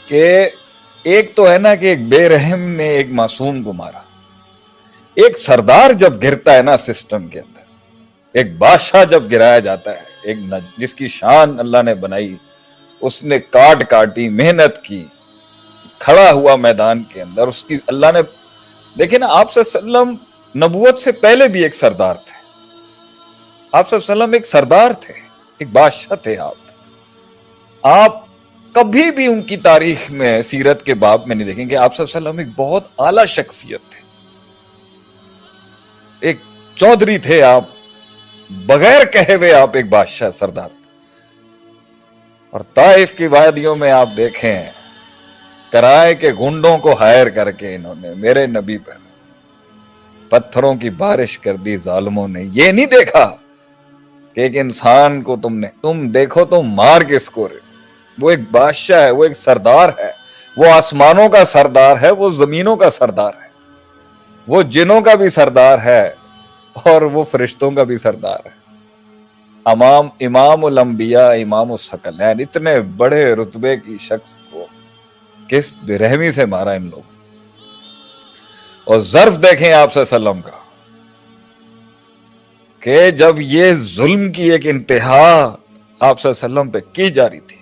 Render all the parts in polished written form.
کہ ایک تو ہے نا کہ ایک بے رحم نے ایک معصوم کو مارا. ایک سردار جب گرتا ہے نا سسٹم کے اندر, ایک بادشاہ جب گرایا جاتا ہے, ایک جس کی شان اللہ نے بنائی, اس نے کاٹی, محنت کی, کھڑا ہوا میدان کے اندر, اس کی اللہ نے. دیکھیں نا, آپ صلی اللہ علیہ وسلم نبوت سے پہلے بھی ایک سردار تھے. آپ صلی اللہ علیہ وسلم ایک سردار تھے, ایک بادشاہ تھے. آپ کبھی بھی ان کی تاریخ میں, سیرت کے باب میں نہیں دیکھیں کہ آپ صلی اللہ علیہ وسلم ایک بہت اعلیٰ شخصیت تھے, ایک چودھری تھے آپ, بغیر کہے ہوئے آپ ایک بادشاہ سردار تھے. اور طائف کی وادیوں میں آپ دیکھیں, کرائے کے گنڈوں کو ہائر کر کے انہوں نے میرے نبی پر پتھروں کی بارش کر دی ظالموں نے. یہ نہیں دیکھا کہ ایک انسان کو تم دیکھو تو مار کس کو رہے. وہ ایک بادشاہ ہے, وہ ایک سردار ہے, وہ آسمانوں کا سردار ہے, وہ زمینوں کا سردار ہے, وہ جنوں کا بھی سردار ہے اور وہ فرشتوں کا بھی سردار ہے. امام الانبیاء, امام الثقلین, اتنے بڑے رتبے کی شخص کو کس بے رحمی سے مارا ان لوگ. اور ظرف دیکھیں آپ صلی اللہ علیہ وسلم کا, کہ جب یہ ظلم کی ایک انتہا آپ صلی اللہ علیہ وسلم پہ کی جا رہی تھی,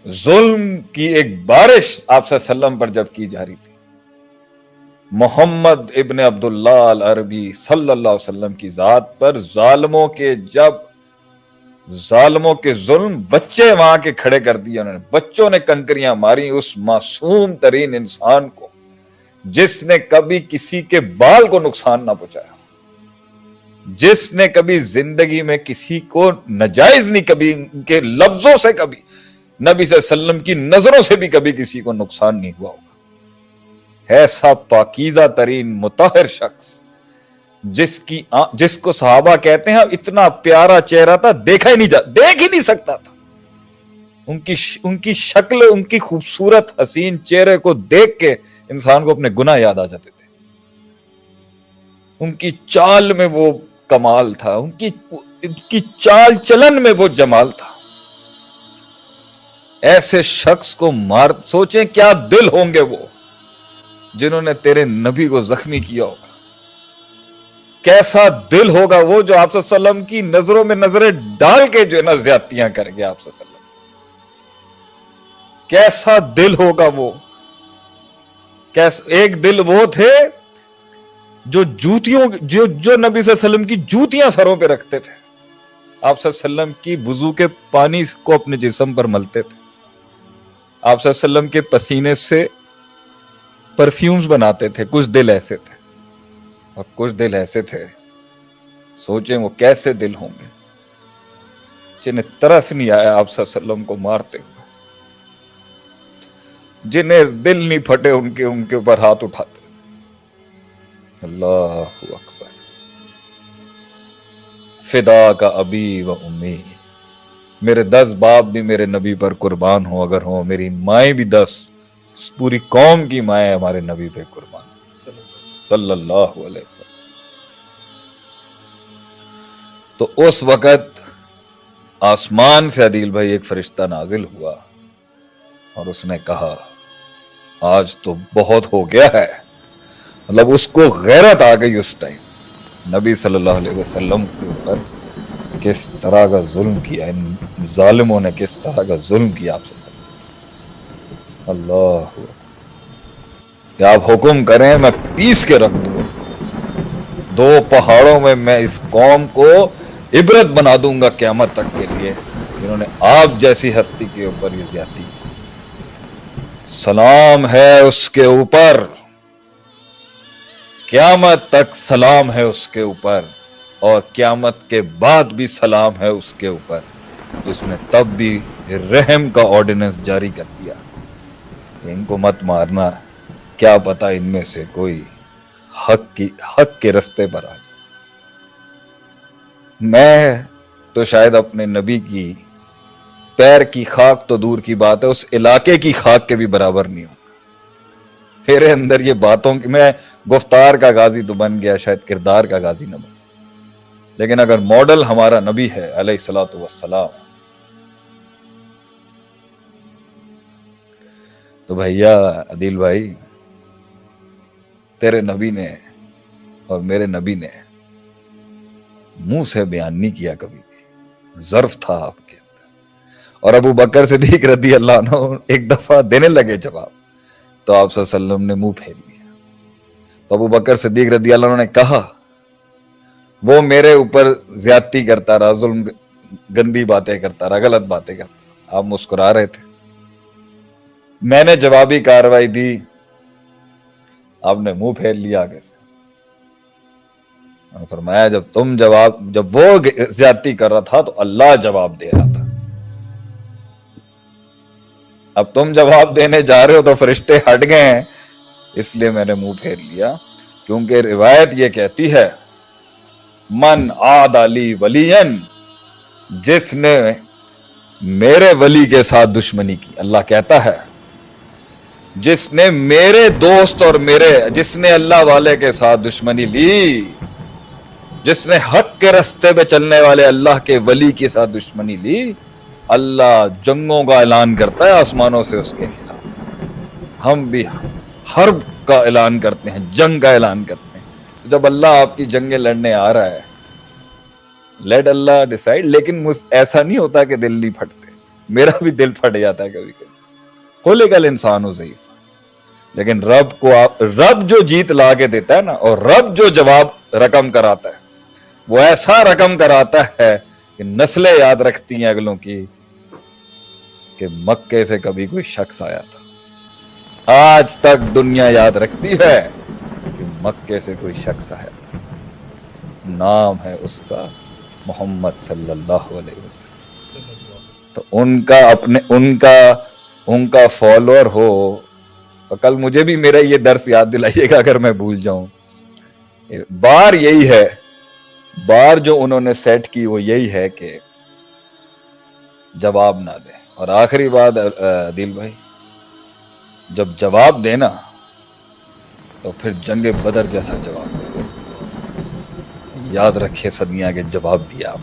ظلم کی ایک بارش آپ صلی اللہ علیہ وسلم پر جب کی جا رہی تھی, محمد ابن عبداللہ العربی صلی اللہ علیہ وسلم کی ذات پر ظالموں کے ظلم, بچے وہاں کے کھڑے کر دیے انہوں نے, بچوں نے کنکریاں ماری اس معصوم ترین انسان کو جس نے کبھی کسی کے بال کو نقصان نہ پہنچایا, جس نے کبھی زندگی میں کسی کو ناجائز نہیں, کبھی ان کے لفظوں سے, کبھی نبی صلی اللہ علیہ وسلم کی نظروں سے بھی کبھی کسی کو نقصان نہیں ہوا ہوگا. ایسا پاکیزہ ترین مطہر شخص جس کو صحابہ کہتے ہیں اتنا پیارا چہرہ تھا, دیکھ ہی نہیں سکتا تھا. ان کی شکل, ان کی خوبصورت حسین چہرے کو دیکھ کے انسان کو اپنے گناہ یاد آ جاتے تھے. ان کی چال میں وہ کمال تھا, ان کی چال چلن میں وہ جمال تھا. ایسے شخص کو سوچیں کیا دل ہوں گے وہ جنہوں نے تیرے نبی کو زخمی کیا ہوگا. کیسا دل ہوگا وہ جو آپ صلی اللہ علیہ وسلم کی نظروں میں نظریں ڈال کے جو ہے نا زیادتیاں کر گیا آپ صلی اللہ علیہ وسلم. کیسا دل ہوگا وہ. ایک دل وہ تھے جو نبی صلی اللہ علیہ وسلم کی جوتیاں سروں پہ رکھتے تھے, آپ صلی اللہ علیہ وسلم کی وضو کے پانی کو اپنے جسم پر ملتے تھے, آپ صلی اللہ علیہ وسلم کے پسینے سے پرفیومز بناتے تھے. کچھ دل ایسے تھے, اور کچھ دل ایسے تھے, سوچیں وہ کیسے دل ہوں گے جنہیں ترس نہیں آیا آپ صلی اللہ علیہ وسلم کو مارتے ہوئے, جنہیں دل نہیں پھٹے ان کے اوپر ہاتھ اٹھاتے. اللہ اکبر. فدا کا ابی و امی, میرے 10 باپ بھی میرے نبی پر قربان ہو اگر ہوں, میری مائیں بھی 10, پوری قوم کی مائیں ہمارے نبی پہ قربان صلی اللہ علیہ وسلم. تو اس وقت آسمان سے عدیل بھائی ایک فرشتہ نازل ہوا اور اس نے کہا آج تو بہت ہو گیا ہے. مطلب اس کو غیرت آ گئی اس ٹائم, نبی صلی اللہ علیہ وسلم کے اوپر کس طرح کا ظلم کیا, ان ظالموں نے کس طرح کا ظلم کیا آپ سے. اللہ کہ آپ حکم کریں میں پیس کے رکھ دوں, 2 پہاڑوں میں اس قوم کو عبرت بنا دوں گا قیامت تک کے لیے, جنہوں نے آپ جیسی ہستی کے اوپر یہ زیادتی. سلام ہے اس کے اوپر, قیامت تک سلام ہے اس کے اوپر, اور قیامت کے بعد بھی سلام ہے اس کے اوپر. اس نے تب بھی رحم کا آرڈیننس جاری کر دیا, ان کو مت مارنا, کیا پتا ان میں سے کوئی حق کے رستے پر آ جائے. میں تو شاید اپنے نبی کی پیر کی خاک تو دور کی بات ہے, اس علاقے کی خاک کے بھی برابر نہیں ہوں. میرے اندر یہ باتوں کی, میں گفتار کا غازی تو بن گیا, شاید کردار کا غازی نہ بن سکتا, لیکن اگر ماڈل ہمارا نبی ہے علیہ الصلوۃ والسلام, تو بھیا عدیل بھائی، تیرے نبی نے اور میرے نبی نے منہ سے بیان نہیں کیا کبھی بھی، ظرف تھا آپ کے اندر. اور ابو بکر صدیق رضی اللہ عنہ ایک دفعہ دینے لگے جواب، تو آپ صلی اللہ علیہ وسلم نے منہ پھیر لیا. تو ابو بکر صدیق رضی اللہ عنہ نے کہا وہ میرے اوپر زیادتی کرتا رہا، ظلم، گندی باتیں کرتا رہا، غلط باتیں کرتا رہا. آپ مسکرا رہے تھے. میں نے جوابی کارروائی دی، آپ نے منہ پھیر لیا آگے سے. فرمایا جب وہ زیادتی کر رہا تھا تو اللہ جواب دے رہا تھا. اب تم جواب دینے جا رہے ہو تو فرشتے ہٹ گئے ہیں، اس لیے میں نے منہ پھیر لیا. کیونکہ روایت یہ کہتی ہے من عاد لی ولین، جس نے میرے ولی کے ساتھ دشمنی کی. اللہ کہتا ہے جس نے میرے دوست اور جس نے اللہ والے کے ساتھ دشمنی لی، جس نے حق کے رستے پہ چلنے والے اللہ کے ولی کے ساتھ دشمنی لی، اللہ جنگوں کا اعلان کرتا ہے آسمانوں سے اس کے خلاف. ہم بھی حرب کا اعلان کرتے ہیں، جنگ کا اعلان کرتے ہیں. تو جب اللہ آپ کی جنگیں لڑنے آ رہا ہے، لیٹ اللہ ڈیسائیڈ. لیکن ایسا نہیں ہوتا کہ دل نہیں پھٹتے، میرا بھی دل پھٹ جاتا ہے کبھی کبھی. خلق الانسان ضعیف، لیکن رب جو جیت لا کے دیتا ہے نا، اور رب جو جواب رقم کراتا ہے، وہ ایسا رقم کراتا ہے کہ نسلیں یاد رکھتی ہیں اگلوں کی کہ مکے سے کبھی کوئی شخص آیا تھا. آج تک دنیا یاد رکھتی ہے کہ مکے سے کوئی شخص آیا تھا. نام ہے اس کا محمد صلی اللہ علیہ وسلم. تو ان کا فالوور ہو. کل مجھے بھی میرا یہ درس یاد دلائیے گا اگر میں بھول جاؤں. بار یہی ہے، بار جو انہوں نے سیٹ کی وہ یہی ہے کہ جواب نہ دیں. اور آخری بات عدیل بھائی، جب جواب دینا تو پھر جنگ بدر جیسا جواب دیں. یاد رکھے صدیاں کے جواب دیا آپ